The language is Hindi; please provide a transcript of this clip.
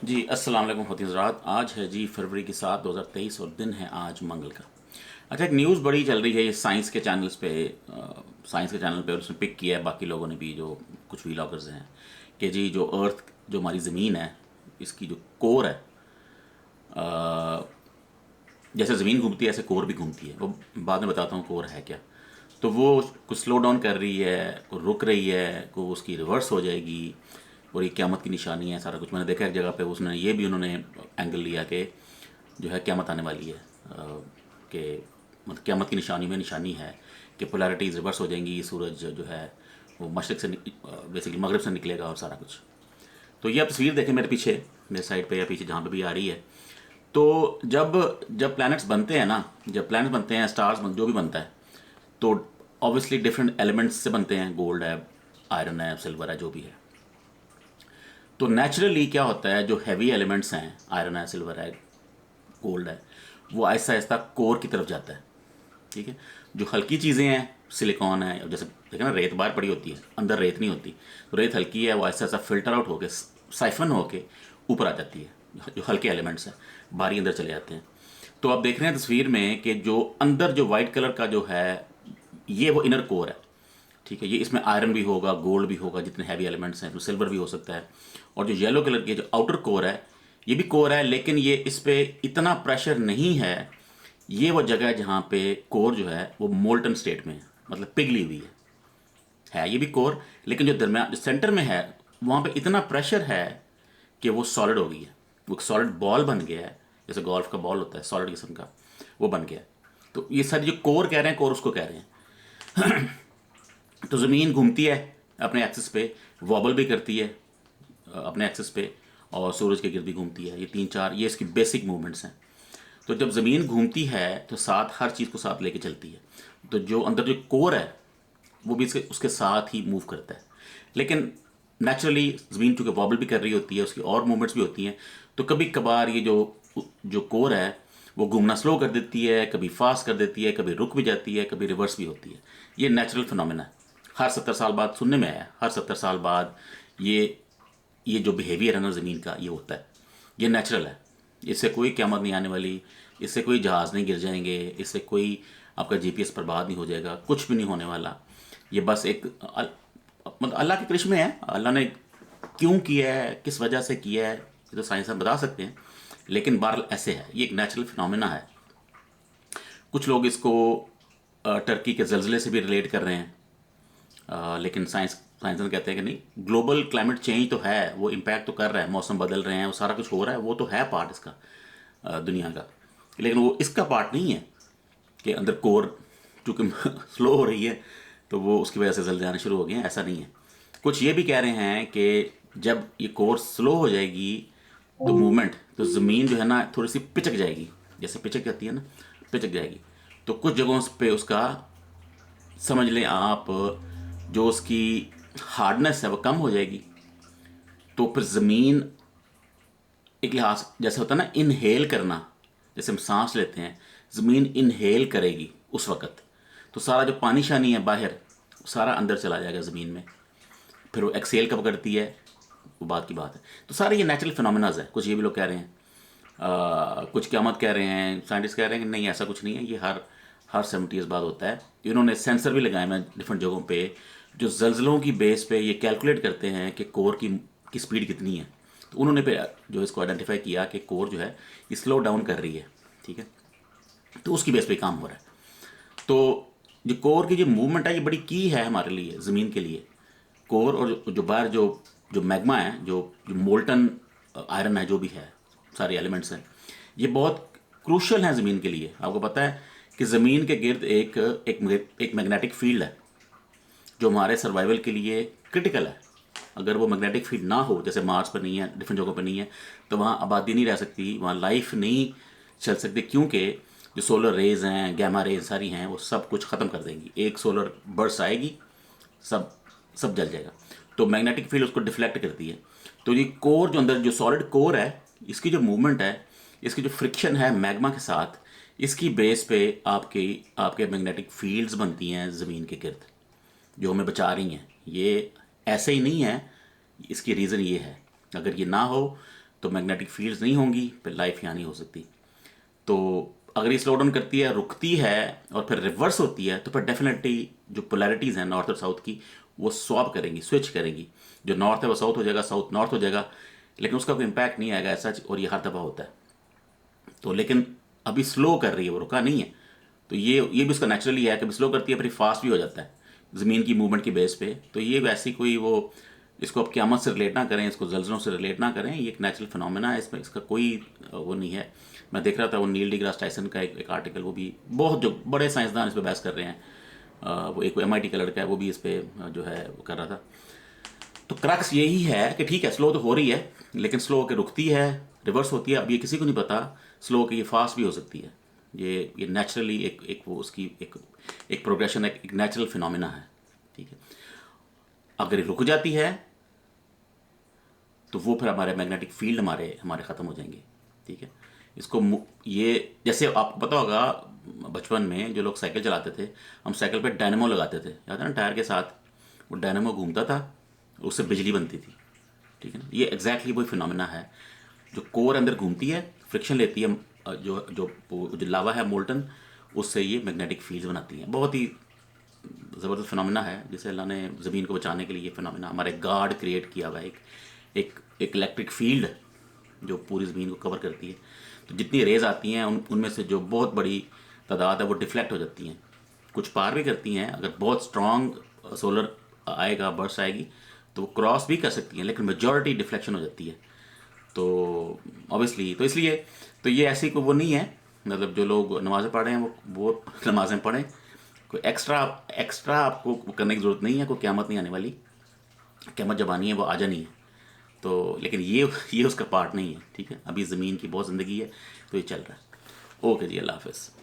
जी अस्सलाम वालेकुम ख़वातीन हज़रात। आज है जी फरवरी की 7 2023 और दिन है आज मंगल का। अच्छा, एक न्यूज़ बड़ी चल रही है ये साइंस के चैनल्स पे, साइंस के चैनल पे, और उसने पिक किया है, बाकी लोगों ने भी, जो कुछ व्लॉगर्स हैं, कि जी जो अर्थ, जो हमारी ज़मीन है, इसकी जो कोर है, जैसे ज़मीन घूमती है ऐसे कोर भी घूमती है। वो बाद में बताता हूँ कोर है क्या। तो वो कुछ स्लो डाउन कर रही है, को रुक रही है, को उसकी रिवर्स हो जाएगी, और ये क़यामत की निशानी है। सारा कुछ मैंने देखा एक जगह पे, उसने ये भी उन्होंने एंगल लिया कि जो है क़यामत आने वाली है, कि मतलब क़यामत की निशानी में निशानी है कि पोलैरिटीज़ रिवर्स हो जाएंगी, सूरज जो है वो मशरक़ से बेसिकली मगरब से निकलेगा और सारा कुछ। तो ये आप तस्वीर देखें मेरे पीछे, मेरे साइड पे या पीछे जहाँ पे भी आ रही है। तो जब जब प्लैनेट्स बनते हैं ना, जब प्लैनेट्स बनते हैं, स्टार्स जो भी बनता है, तो ऑब्वियसली डिफरेंट एलिमेंट्स से बनते हैं। गोल्ड है, आयरन है, सिल्वर है, जो भी है। तो नेचुरली क्या होता है, जो हैवी एलिमेंट्स हैं, आयरन है, सिल्वर है, गोल्ड है, वो आहिस्ता आहिस्ता कोर की तरफ जाता है। ठीक है। जो हल्की चीज़ें हैं, सिलिकॉन है, और जैसे देखें ना, रेत बाहर पड़ी होती है, अंदर रेत नहीं होती, तो रेत हल्की है, वो आहिस्ता आहिस्ता फिल्टर आउट होकर, साइफन होके ऊपर आ जाती है। जो हल्के एलिमेंट्स हैं बाहरी अंदर चले जाते हैं। तो आप देख रहे हैं तस्वीर में कि जो अंदर जो वाइट कलर का जो है, ये वो इनर कोर है। ठीक है। ये इसमें आयरन भी होगा, गोल्ड भी होगा, जितने हैवी एलिमेंट्स हैं, तो सिल्वर भी हो सकता है। और जो येलो कलर की जो आउटर कोर है, ये भी कोर है, लेकिन ये इस पर इतना प्रेशर नहीं है। ये वो जगह है जहाँ पे कोर जो है वो मोल्टन स्टेट में है, मतलब पिघली हुई है ये भी कोर, लेकिन जो दरम्यान, जो सेंटर में है, वहाँ पे इतना प्रेशर है कि वो सॉलिड हो गई है। वो एक सॉलिड बॉल बन गया है, जैसे गोल्फ का बॉल होता है सॉलिड किस्म का, वो बन गया है। तो ये सारी जो कोर कह रहे हैं, कोर उसको कह रहे हैं। तो ज़मीन घूमती है अपने एक्सिस पे, वॉबल भी करती है अपने एक्सिस पे, और सूरज के गिर्द भी घूमती है। ये तीन चार, ये इसकी बेसिक मूवमेंट्स हैं। तो जब ज़मीन घूमती है तो साथ हर चीज़ को साथ लेके चलती है। तो जो अंदर जो कोर है, वो भी इसके उसके साथ ही मूव करता है। लेकिन नेचुरली ज़मीन चूँकि वॉबल भी कर रही होती है, उसकी और मूवमेंट्स भी होती हैं, तो कभी कभार ये जो जो कोर है वो घूमना स्लो कर देती है, कभी फास्ट कर देती है, कभी रुक भी जाती है, कभी रिवर्स भी होती है। ये नेचुरल फिनोमेना है। हर 70 साल बाद सुनने में आया, हर 70 साल बाद ये जो बिहेवियर है ना ज़मीन का, ये होता है। ये नेचुरल है। इससे कोई क़यामत नहीं आने वाली, इससे कोई जहाज़ नहीं गिर जाएंगे, इससे कोई आपका जीपीएस बर्बाद नहीं हो जाएगा, कुछ भी नहीं होने वाला। ये बस एक मतलब अल्लाह के करिश्मे हैं। अल्लाह ने क्यों किया है, किस वजह से किया है, ये तो साइंस बता सकते हैं, लेकिन बहरहाल ऐसे है। ये एक नेचुरल फिनोमेना है। कुछ लोग इसको टर्की के ज़लज़ले से भी रिलेट कर रहे हैं, लेकिन साइंसदान कहते हैं कि नहीं, ग्लोबल क्लाइमेट चेंज तो है, वो इम्पैक्ट तो कर रहा है, मौसम बदल रहे हैं, वो सारा कुछ हो रहा है, वो तो है पार्ट इसका, दुनिया का। लेकिन वो इसका पार्ट नहीं है कि अंदर कोर चूँकि स्लो हो रही है तो वो उसकी वजह से जल्दी आने शुरू हो गए हैं, ऐसा नहीं है। कुछ ये भी कह रहे हैं कि जब ये कोर स्लो हो जाएगी तो मूवमेंट, तो ज़मीन जो है ना थोड़ी सी पिचक जाएगी, जैसे पिचक जाती है ना, पिचक जाएगी। तो कुछ जगहों पे उसका, समझ लें आप, जो उसकी हार्डनेस है वो कम हो जाएगी। तो फिर ज़मीन एक लिहाज, जैसे होता है ना इनहेल करना, जैसे हम सांस लेते हैं, ज़मीन इनहेल करेगी उस वक़्त, तो सारा जो पानी शानी है बाहर, सारा अंदर चला जाएगा ज़मीन में। फिर वो एक्सेल कब करती है, वो बात की बात है। तो सारे ये नेचुरल फिनोमेनाज है। कुछ ये भी लोग कह रहे हैं, कुछ क़यामत कह रहे हैं, साइंटिस्ट कह रहे हैं कि नहीं, ऐसा कुछ नहीं है, ये हर 70 ईयर्स बाद होता है। इन्होंने सेंसर भी लगाए हैं डिफरेंट जगहों पे, जो जल्जलों की बेस पे ये कैलकुलेट करते हैं कि कोर की स्पीड कितनी है। तो उन्होंने पे जो इसको आइडेंटिफाई किया कि कोर जो है ये स्लो डाउन कर रही है। ठीक है। तो उसकी बेस पे काम हो रहा है। तो जो कोर की जो मूवमेंट है, ये बड़ी की है हमारे लिए, ज़मीन के लिए। कोर और जो बाहर जो मैग्मा है, जो मोल्टन आयरन है, जो भी है, सारे एलिमेंट्स हैं, ये बहुत क्रूशल हैं ज़मीन के लिए। आपको पता है कि ज़मीन के गिर्द एक मैग्नेटिक फील्ड है जो हमारे सर्वाइवल के लिए क्रिटिकल है। अगर वो मैग्नेटिक फील्ड ना हो, जैसे मार्स पर नहीं है, डिफरेंट जगहों पर नहीं है, तो वहाँ आबादी नहीं रह सकती, वहाँ लाइफ नहीं चल सकती, क्योंकि जो सोलर रेज हैं, गैमा रेज सारी हैं, वो सब कुछ ख़त्म कर देंगी। एक सोलर बर्स्ट आएगी, सब सब जल जाएगा। तो मैग्नेटिक फील्ड उसको डिफ्लेक्ट करती है। तो ये कोर जो अंदर जो सॉलिड कोर है, इसकी जो मूवमेंट है, इसकी जो फ्रिक्शन है मैग्मा के साथ, इसकी बेस पे आपके मैग्नेटिक फील्ड्स बनती हैं ज़मीन के गिर्द, जो हमें बचा रही हैं। ये ऐसे ही नहीं है, इसकी रीज़न ये है। अगर ये ना हो तो मैग्नेटिक फील्ड्स नहीं होंगी, फिर लाइफ यहाँ नहीं हो सकती। तो अगर ये स्लो डाउन करती है, रुकती है और फिर रिवर्स होती है, तो फिर डेफिनेटली जो पोलैरिटीज़ हैं नॉर्थ और साउथ की वो स्वैप करेंगी, स्विच करेंगी। जो नॉर्थ है वो साउथ हो जाएगा, साउथ नॉर्थ हो जाएगा, लेकिन उसका कोई इम्पैक्ट नहीं आएगा ऐसा, और ये हर दफ़ा होता है। तो लेकिन अभी स्लो कर रही है, वो रुका नहीं है। तो ये भी उसका नेचुरली है, कभी स्लो करती है फिर फास्ट भी हो जाता है ज़मीन की मूवमेंट की बेस पे। तो ये वैसी कोई वो, इसको आप क़यामत से रिलेट ना करें, इसको ज़लज़लों से रिलेट ना करें, ये एक नेचुरल फिनोमेना है, इसमें इसका कोई वो नहीं है। मैं देख रहा था वो नील डिग्रास टाइसन का एक आर्टिकल, वो भी बहुत जो बड़े साइंसदान इस पर बहस कर रहे हैं। वो एक MIT का लड़का है, वो भी इस पर जो है वो कर रहा था। तो क्रक्स यही है कि ठीक है स्लो तो हो रही है, लेकिन स्लो होकर रुकती है, रिवर्स होती है। अब ये किसी को नहीं पता स्लो होकर ये फास्ट भी हो सकती है। ये नेचुरली एक वो उसकी एक प्रोग्रेशन, एक नेचुरल फिनोमेना है, ठीक है। अगर ये रुक जाती है तो वो फिर हमारे मैग्नेटिक फील्ड हमारे ख़त्म हो जाएंगे, ठीक है। इसको ये जैसे आपको पता होगा बचपन में जो लोग साइकिल चलाते थे, हम साइकिल पे डायनेमो लगाते थे, याद है ना, टायर के साथ वो डायनेमो घूमता था, उससे बिजली बनती थी, ठीक है ना। ये एग्जैक्टली वही फिनोमेना है। जो कोर अंदर घूमती है, फ्रिक्शन लेती है, जो लावा है मोल्टन, उससे ये मैग्नेटिक फील्ड बनाती हैं। बहुत ही ज़बरदस्त फिनोमेना है, जिसे अल्लाह ने ज़मीन को बचाने के लिए ये फिनोमेना हमारे गॉड क्रिएट किया हुआ है। एक इलेक्ट्रिक फील्ड जो पूरी ज़मीन को कवर करती है। तो जितनी रेज आती हैं उनमें से जो बहुत बड़ी तादाद है वो डिफ्लेक्ट हो जाती हैं, कुछ पार भी करती हैं। अगर बहुत स्ट्रॉन्ग सोलर आएगा, बर्स्ट आएगी, तो वो क्रॉस भी कर सकती हैं, लेकिन मेजॉरिटी डिफ्लेक्शन हो जाती है। तो ऑब्वियसली तो इसलिए तो ये ऐसी कोई वो नहीं है, मतलब जो लोग नमाज़ें पढ़ रहे हैं वो नमाज़ें पढ़ें, कोई एक्स्ट्रा आपको करने की ज़रूरत नहीं है। कोई क़यामत नहीं आने वाली, क़यामत जब आनी है वो आ जानी है। तो लेकिन ये उसका पार्ट नहीं है, ठीक है। अभी ज़मीन की बहुत ज़िंदगी है, तो ये चल रहा है। ओके जी, अल्लाह हाफ़िज़।